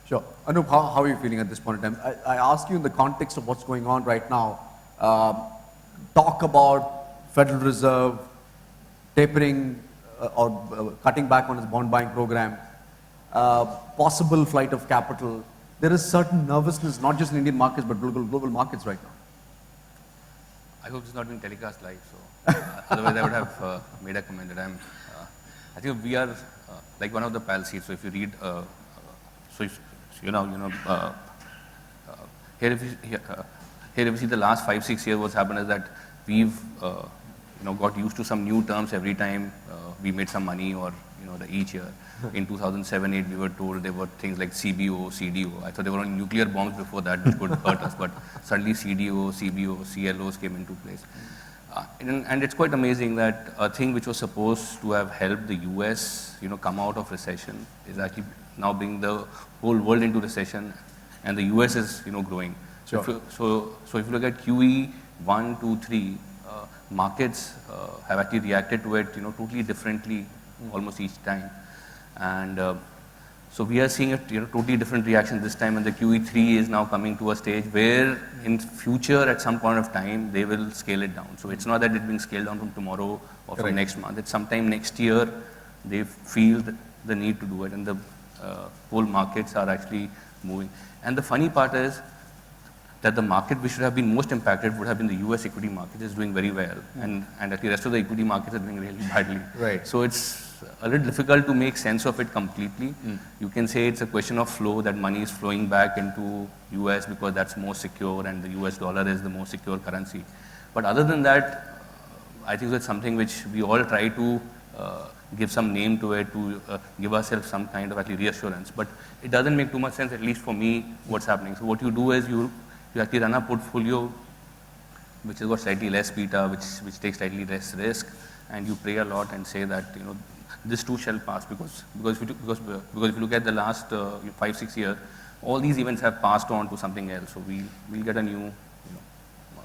Sure. Anoop, how are you feeling at this point in time? I ask you in the context of what's going on right now. Talk about Federal Reserve tapering or cutting back on its bond buying program, possible flight of capital. There is certain nervousness, not just in Indian markets, but global markets right now. I hope it's not being telecast live, so otherwise I would have made a comment that I think we are like one of the PAL seats. So if you read, so if, here if you see the last 5-6 years, what's happened is that we've got used to some new terms every time we made some money or each year. In 2007-8, we were told there were things like CBO, CDO. I thought there were only nuclear bombs before that which could hurt us, but suddenly CDO, CBO, CLOs came into place. And it's quite amazing that a thing which was supposed to have helped the US, come out of recession is actually now bringing the whole world into recession, and the US is, growing. Sure. So if you look at QE 1, 2, 3, markets have actually reacted to it, totally differently almost each time. And so we are seeing a totally different reaction this time, and the QE3 is now coming to a stage where in future at some point of time they will scale it down. So it's not that it's being scaled down from tomorrow or from next month. It's sometime next year they feel the need to do it, and the whole markets are actually moving. And the funny part is that the market which should have been most impacted would have been the US equity market is doing very well, and the rest of the equity markets are doing really badly. Right. So it's a little difficult to make sense of it completely. You can say it's a question of flow, that money is flowing back into US because that's more secure and the US dollar is the most secure currency. But other than that, I think that's something which we all try to give some name to it, to give ourselves some kind of actually reassurance. But it doesn't make too much sense, at least for me, what's happening. So what you do is you actually run a portfolio which is got slightly less beta, which takes slightly less risk, and you pray a lot and say that this too shall pass, because if you look at the last 5-6 years, all these events have passed on to something else. So we'll get a new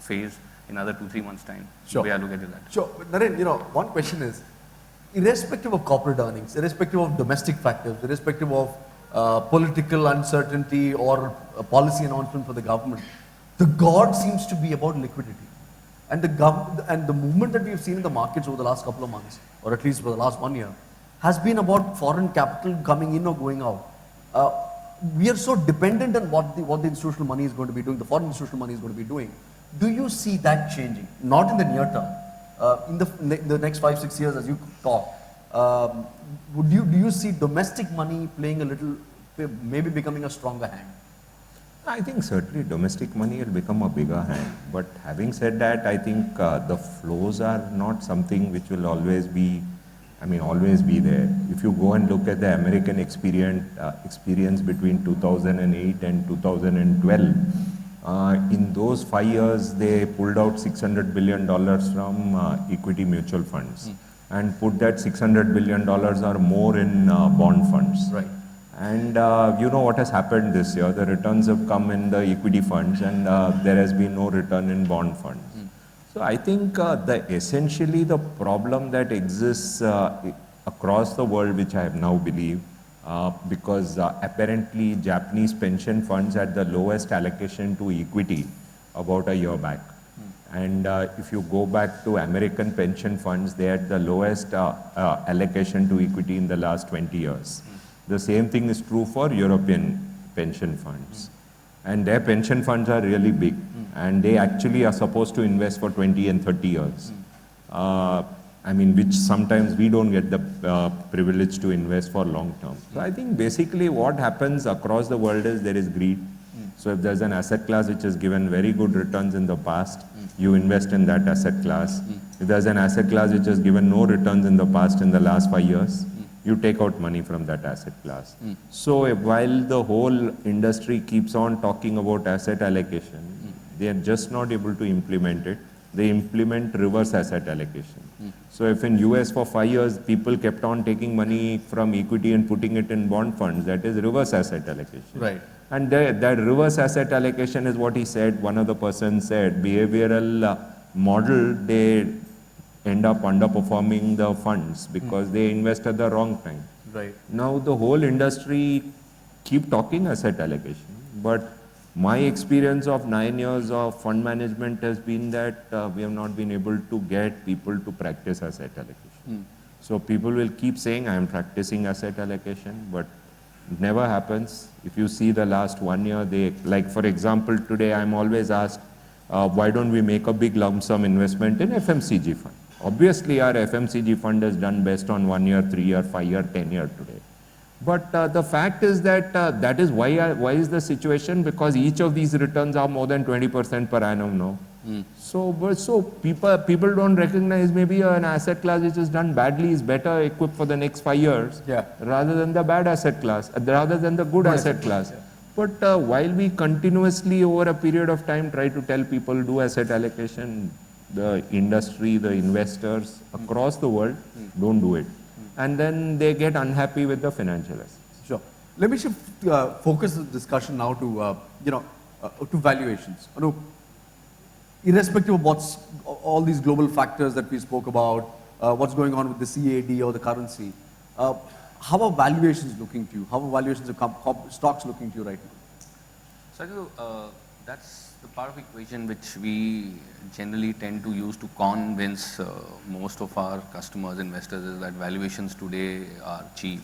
phase in another 2-3 months' time. Sure. The way I look at that. Sure. Naren, one question is, irrespective of corporate earnings, irrespective of domestic factors, irrespective of political uncertainty or a policy announcement for the government, the god seems to be about liquidity. And the movement that we've seen in the markets over the last couple of months, or at least for the last 1 year, has been about foreign capital coming in or going out. We are so dependent on what the institutional money is going to be doing, the foreign institutional money is going to be doing. Do you see that changing? Not in the near term. In the next 5-6 years, as you talk, do you see domestic money playing a little, maybe becoming a stronger hand? I think certainly domestic money will become a bigger hand. But having said that, I think the flows are not something which will always be there. If you go and look at the American experience between 2008 and 2012, in those 5 years, they pulled out $600 billion from equity mutual funds and put that $600 billion or more in bond funds. Right. And what has happened this year? The returns have come in the equity funds, and there has been no return in bond funds. So I think essentially the problem that exists across the world, which I have now believe, because apparently Japanese pension funds had the lowest allocation to equity about a year back. And if you go back to American pension funds, they had the lowest allocation to equity in the last 20 years. The same thing is true for European pension funds. And their pension funds are really big. And they actually are supposed to invest for 20 and 30 years. Which sometimes we don't get the privilege to invest for long term. So I think basically what happens across the world is there is greed. So if there's an asset class which has given very good returns in the past, you invest in that asset class. If there's an asset class which has given no returns in the past in the last 5 years, you take out money from that asset class. So while the whole industry keeps on talking about asset allocation, they are just not able to implement it. They implement reverse asset allocation. So if in US for 5 years, people kept on taking money from equity and putting it in bond funds, that is reverse asset allocation. Right. And that reverse asset allocation is what he said, one of the persons said, behavioral model, they end up underperforming the funds because they invest at the wrong time. Right. Now the whole industry keep talking asset allocation. But my experience of 9 years of fund management has been that we have not been able to get people to practice asset allocation. So people will keep saying, I am practicing asset allocation, but it never happens. If you see the last 1 year, like for example, today I'm always asked, why don't we make a big lump sum investment in FMCG fund? Obviously, our FMCG fund has done best on 1 year, 3 year, 5 year, 10 year today. But the fact is that that is why is the situation? Because each of these returns are more than 20% per annum now. So people don't recognize maybe an asset class which is done badly is better equipped for the next 5 years, rather than the bad asset class, rather than the good asset class. But while we continuously over a period of time try to tell people do asset allocation, the industry, the investors across the world don't do it. And then they get unhappy with the financial assets. Sure. Let me shift focus the discussion now to to valuations. Anoop, irrespective of what's all these global factors that we spoke about, what's going on with the CAD or the currency, how are valuations looking to you? How are valuations of stocks looking to you right now? So that's the part of equation which we generally tend to use to convince most of our customers, investors, is that valuations today are cheap.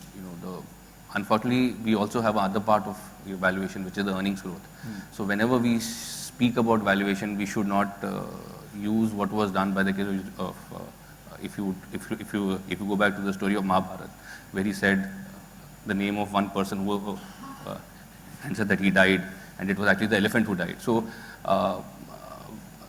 Unfortunately, we also have another part of valuation, which is the earnings growth. So whenever we speak about valuation, we should not use what was done by the case of if you go back to the story of Mahabharata, where he said the name of one person who and said that he died, and it was actually the elephant who died. So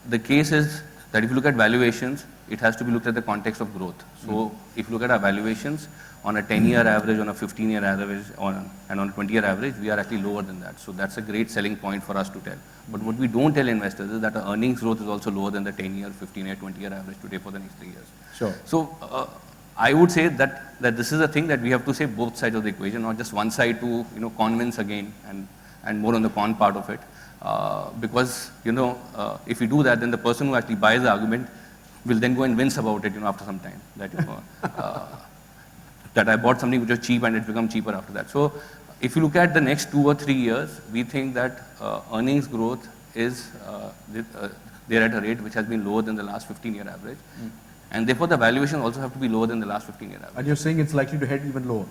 the case is that if you look at valuations, it has to be looked at the context of growth. So if you look at our valuations on a 10-year average, on a 15-year average, and on a 20-year average, we are actually lower than that. So that's a great selling point for us to tell. But what we don't tell investors is that our earnings growth is also lower than the 10-year, 15-year, 20-year average today for the next 3 years. Sure. So I would say that this is a thing that we have to say both sides of the equation, not just one side to convince again and more on the con part of it. Because if you do that, then the person who actually buys the argument will then go and wince about it after some time, that that I bought something which was cheap and it become cheaper after that. So if you look at the next 2 or 3 years, we think that earnings growth is there at a rate which has been lower than the last 15-year average, and therefore the valuation also have to be lower than the last 15-year average. And you're saying it's likely to head even lower?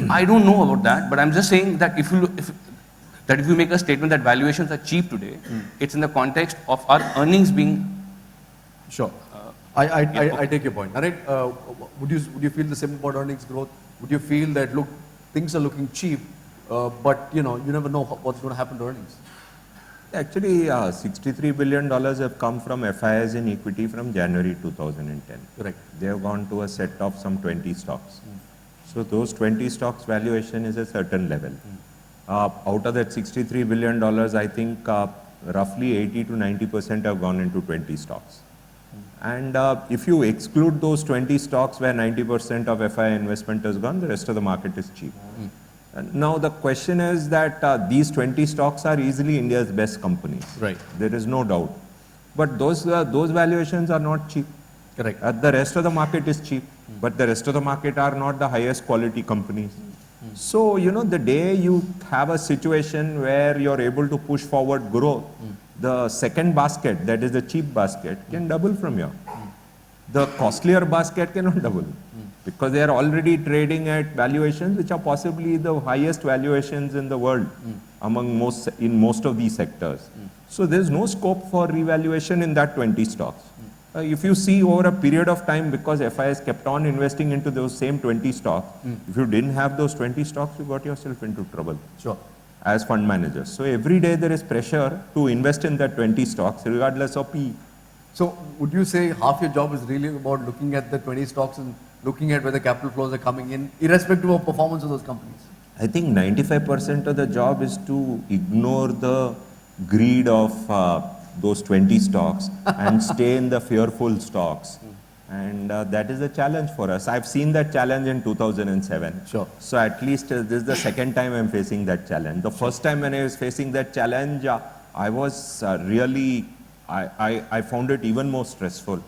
I don't know about that, but I'm just saying that if you make a statement that valuations are cheap today, it's in the context of our earnings being. Sure. I take your point. Naren, would you feel the same about earnings growth? Would you feel that look, things are looking cheap, but you never know what's going to happen to earnings? Actually, $63 billion have come from FIIs in equity from January 2010. Correct. They have gone to a set of some 20 stocks. So those 20 stocks valuation is a certain level. Out of that $63 billion, I think roughly 80 to 90% have gone into 20 stocks. And if you exclude those 20 stocks where 90% of FII investment has gone, the rest of the market is cheap. And now the question is that these 20 stocks are easily India's best companies. Right. There is no doubt. But those valuations are not cheap. Correct. The rest of the market is cheap, but the rest of the market are not the highest quality companies. So, the day you have a situation where you're able to push forward growth, the second basket, that is the cheap basket, can double from here. The costlier basket cannot double because they are already trading at valuations which are possibly the highest valuations in the world among most of these sectors. So there's no scope for revaluation in that 20 stocks. If you see over a period of time, because FIs kept on investing into those same 20 stocks, if you didn't have those 20 stocks, you got yourself into trouble. Sure. As fund managers. So every day there is pressure to invest in that 20 stocks regardless of P. So would you say half your job is really about looking at the 20 stocks and looking at where the capital flows are coming in, irrespective of performance of those companies? I think 95% of the job is to ignore the greed of those 20 stocks and stay in the fearful stocks. And that is a challenge for us. I've seen that challenge in 2007. Sure. So at least this is the second time I'm facing that challenge. The first time when I was facing that challenge, I was really, I found it even more stressful.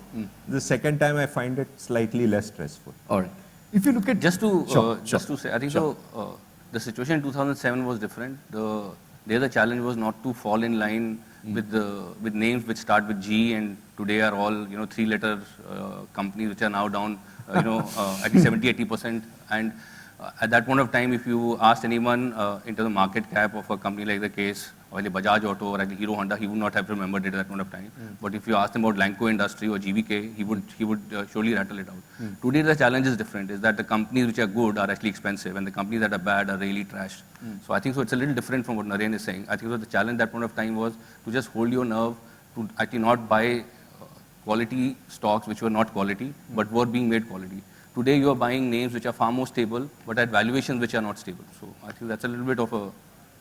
The second time I find it slightly less stressful. All right. If you look at Just to say, I think so. the situation in 2007 was different. There the challenge was not to fall in line with names which start with G and today are all, you know, 3-letter companies which are now down, at least 70-80%. And at that point of time, if you asked anyone into the market cap of a company like the case, or like Bajaj Auto or like Hero Honda, he would not have remembered it at that point of time. But if you asked him about Lanco Industry or GVK, he would surely rattle it out. Today the challenge is different, is that the companies which are good are actually expensive and the companies that are bad are really trashed. So I think so it's a little different from what Naren is saying. I think so the challenge at that point of time was to just hold your nerve, to actually not buy quality stocks which were not quality, but were being made quality. Today you are buying names which are far more stable, but at valuations which are not stable. So I think that's a little bit of a...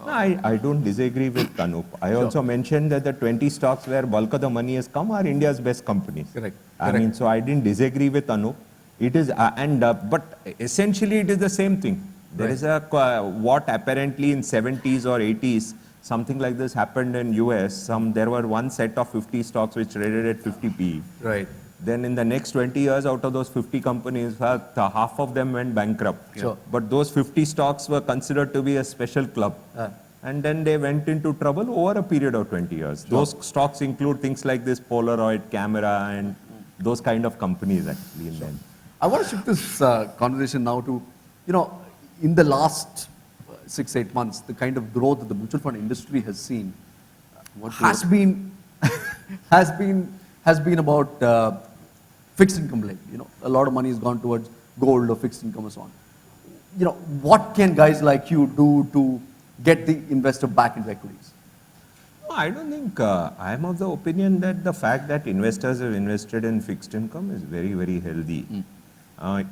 No, I don't disagree with Anoop. I also mentioned that the 20 stocks where bulk of the money has come are India's best companies. Correct. I mean, so I didn't disagree with Anoop. It is, but essentially it is the same thing. There is a, what apparently in 70s or 80s, something like this happened in US. There were one set of 50 stocks which traded at 50 PE. Right. Then in the next 20 years, out of those 50 companies, half of them went bankrupt. Sure. But those 50 stocks were considered to be a special club. And then they went into trouble over a period of 20 years. Sure. Those stocks include things like this Polaroid camera and those kind of companies actually in them. I want to shift this conversation now to, in the last 6-8 months, the kind of growth that the mutual fund industry has seen has been about fixed income lately. A lot of money has gone towards gold or fixed income and so on. What can guys like you do to get the investor back into equities? No, I don't think, I am of the opinion that the fact that investors have invested in fixed income is very, very healthy.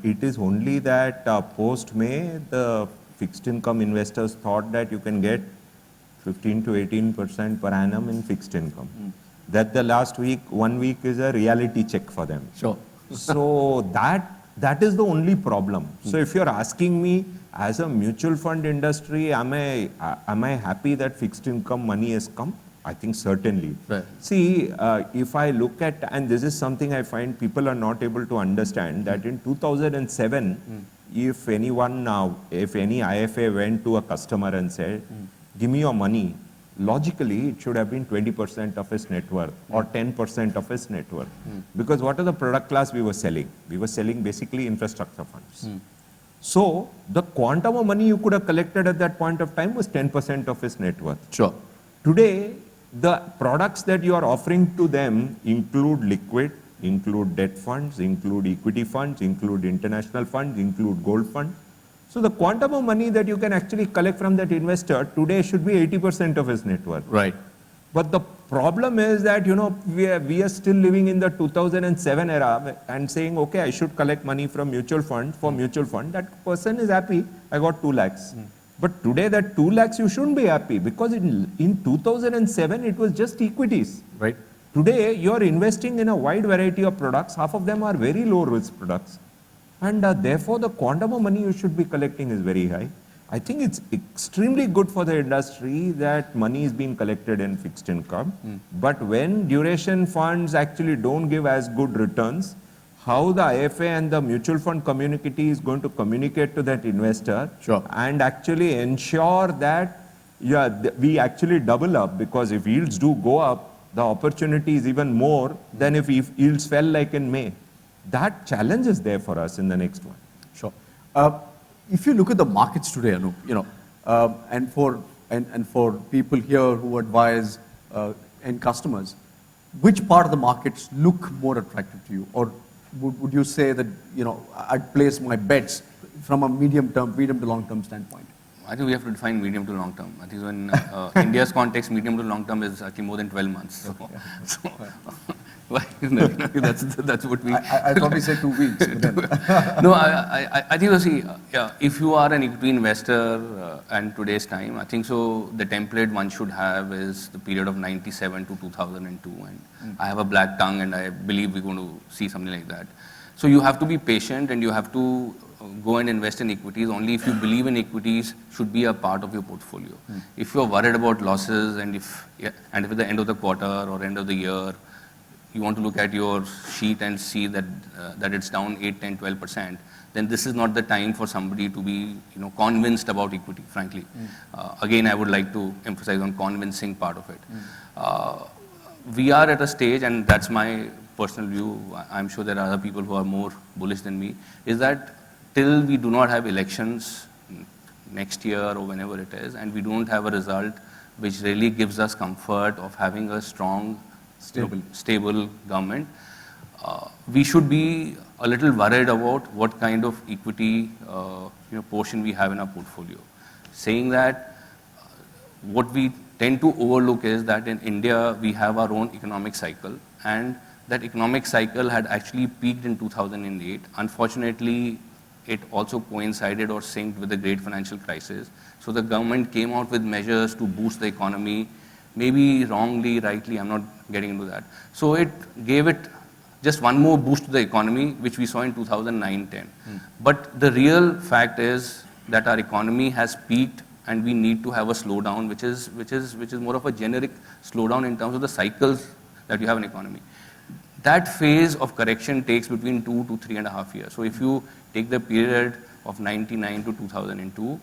It is only that post-May, the fixed income investors thought that you can get 15 to 18% per annum in fixed income. That the last week, 1 week is a reality check for them. Sure. So that is the only problem. So if you're asking me, as a mutual fund industry, am I happy that fixed income money has come? I think certainly. Right. See, if I look at, and this is something I find people are not able to understand, that in 2007, if anyone now, if any IFA went to a customer and said, give me your money, logically it should have been 20% of his net worth or 10% of his net worth. Because what are the product class we were selling? We were selling basically infrastructure funds. So the quantum of money you could have collected at that point of time was 10% of his net worth. Sure. Today, the products that you are offering to them include liquid, include debt funds, include equity funds, include international funds, include gold funds. So the quantum of money that you can actually collect from that investor today should be 80% of his net worth. Right. But the problem is that, we are still living in the 2007 era and saying, okay, I should collect money from mutual fund, for mutual fund. That person is happy, I got 2 lakhs. But today that 2 lakhs, you shouldn't be happy because in 2007, it was just equities. Right. Today, you're investing in a wide variety of products. Half of them are very low risk products. And therefore, the quantum of money you should be collecting is very high. I think it's extremely good for the industry that money is being collected in fixed income. But when duration funds actually don't give as good returns, how the IFA and the mutual fund community is going to communicate to that investor and actually ensure that we actually double up, because if yields do go up, the opportunity is even more than if yields fell like in May. That challenge is there for us in the next one. Sure. If you look at the markets today, Anoop, and for people here who advise end customers, which part of the markets look more attractive to you? Or would you say that, I'd place my bets from a medium to long term standpoint? I think we have to define medium to long term. I think in India's context, medium to long term is actually more than 12 months. That's what we... I probably say 2 weeks. No, I think, if you are an equity investor in today's time, I think so the template one should have is the period of 97 to 2002. And I have a black tongue and I believe we're going to see something like that. So you have to be patient and you have to go and invest in equities. Only if you believe in equities should be a part of your portfolio. If you're worried about losses and if at the end of the quarter or end of the year, you want to look at your sheet and see that that it's down 8, 10, 12%, then this is not the time for somebody to be convinced about equity, frankly. Again, I would like to emphasize on convincing part of it. We are at a stage, and that's my personal view, I'm sure there are other people who are more bullish than me, is that till we do not have elections next year or whenever it is, and we don't have a result which really gives us comfort of having a strong, stable government, we should be a little worried about what kind of equity portion we have in our portfolio. Saying that, what we tend to overlook is that in India we have our own economic cycle, and that economic cycle had actually peaked in 2008. Unfortunately, it also coincided or synced with the great financial crisis. So the government came out with measures to boost the economy, maybe wrongly, rightly, I'm not getting into that. So it gave it just one more boost to the economy, which we saw in 2009-10. But the real fact is that our economy has peaked, and we need to have a slowdown, which is more of a generic slowdown in terms of the cycles that you have in economy. That phase of correction takes between 2 to 3.5 years. So if you take the period of 99 to 2002,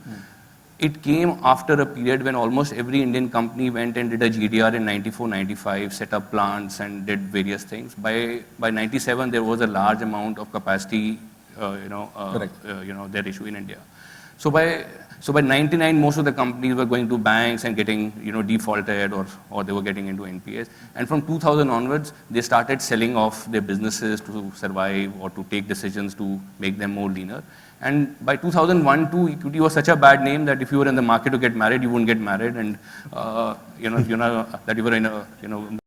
it came after a period when almost every Indian company went and did a GDR in 94, 95, set up plants and did various things. By 97, there was a large amount of capacity, their issue in India. So by 99, most of the companies were going to banks and getting, defaulted or they were getting into NPAs. And from 2000 onwards, they started selling off their businesses to survive or to take decisions to make them more leaner. And by 2001, equity was such a bad name that if you were in the market to get married, you wouldn't get married. And, that you were in a,